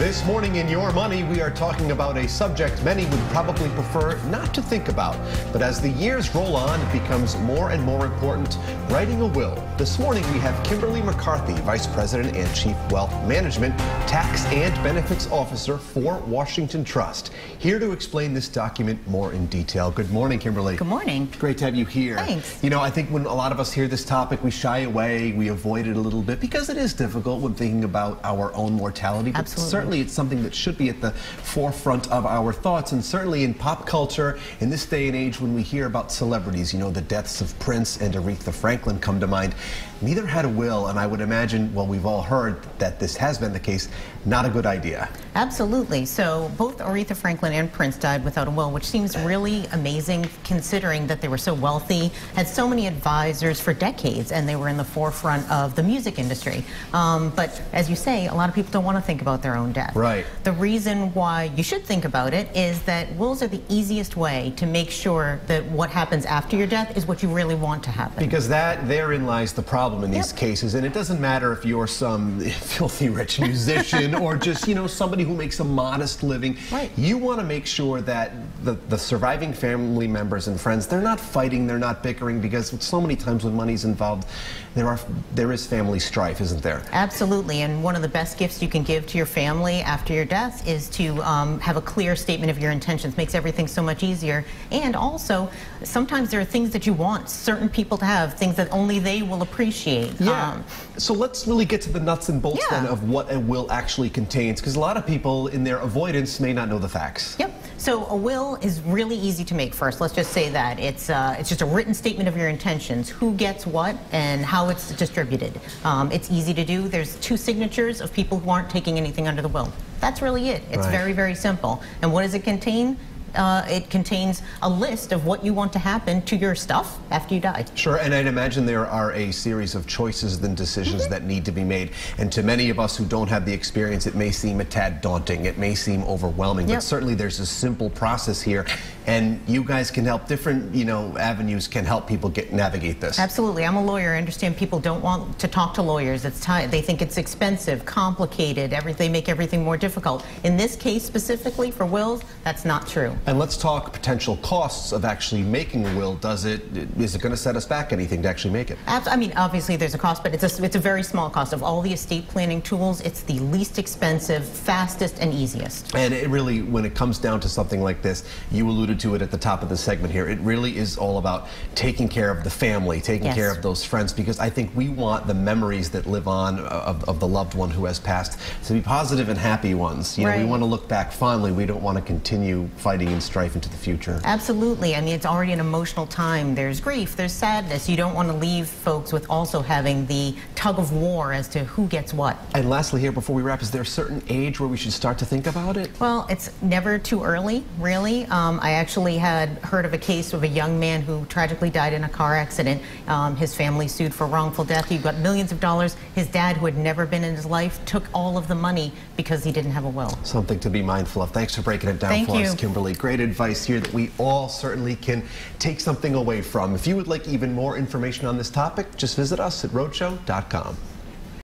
This morning in Your Money, we are talking about a subject many would probably prefer not to think about. But as the years roll on, it becomes more and more important, writing a will. This morning, we have Kimberly McCarthy, Vice President and Chief Wealth Management, Tax and Benefits Officer for Washington Trust, here to explain this document more in detail. Good morning, Kimberly. Good morning. Great to have you here. Thanks. You know, I think when a lot of us hear this topic, we shy away, we avoid it a little bit because it is difficult when thinking about our own mortality. But Absolutely. certainly it's something that should be at the forefront of our thoughts, and certainly in pop culture in this day and age when we hear about celebrities, you know, the deaths of Prince and Aretha Franklin come to mind. Neither had a will, and I would imagine, well, we've all heard that this has been the case, not a good idea. Absolutely. So both Aretha Franklin and Prince died without a will, which seems really amazing considering that they were so wealthy, had so many advisors for decades, and they were in the forefront of the music industry. But as you say, a lot of people don't want to think about their own death. Right. The reason why you should think about it is that wills are the easiest way to make sure that what happens after your death is what you really want to happen. Because therein lies the problem in these cases, and it doesn't matter if you're some filthy rich musician or just, you know, somebody who makes a modest living. Right. You want to make sure that the surviving family members and friends, they're not fighting, they're not bickering, because so many times when money's involved, there is family strife, isn't there? Absolutely, and one of the best gifts you can give to your family after your death is to have a clear statement of your intentions. Makes everything so much easier. And also, sometimes there are things that you want certain people to have, things that only they will appreciate. Yeah. So let's really get to the nuts and bolts then of what a will actually contains, because a lot of people in their avoidance may not know the facts. Yep. So a will is really easy to make first. Let's just say that. It's just a written statement of your intentions, who gets what and how it's distributed. It's easy to do. There's 2 signatures of people who aren't taking anything under the will. That's really it. It's very, very simple. And what does it contain? It contains a list of what you want to happen to your stuff after you die. Sure, and I'd imagine there are a series of choices and decisions that need to be made. And to many of us who don't have the experience, it may seem a tad daunting. It may seem overwhelming, but certainly there's a simple process here. And you guys can help, different, you know, avenues can help people navigate this. Absolutely. I'm a lawyer. I understand people don't want to talk to lawyers. They think it's expensive, complicated, they make everything more difficult. In this case specifically for wills, that's not true. And let's talk potential costs of actually making a will. Is it going to set us back anything to actually make it? I mean, obviously there's a cost, but it's a very small cost. Of all the estate planning tools, it's the least expensive, fastest, and easiest. And it really, when it comes down to something like this, you alluded to it at the top of the segment here, it really is all about taking care of the family, taking care of those friends, because I think we want the memories that live on of the loved one who has passed to be positive and happy ones. You know, we want to look back fondly. We don't want to continue fighting and strife into the future. Absolutely. I mean, it's already an emotional time. There's grief, there's sadness. You don't want to leave folks with also having the tug of war as to who gets what. And lastly here, before we wrap, is there a certain age where we should start to think about it? Well, it's never too early, really. I actually had heard of a case of a young man who tragically died in a car accident. His family sued for wrongful death. He got millions of dollars. His dad, who had never been in his life, took all of the money because he didn't have a will. Something to be mindful of. Thanks for breaking it down for us, Kimberly. Great advice here that we all certainly can take something away from. If you would like even more information on this topic, just visit us at roadshow.com.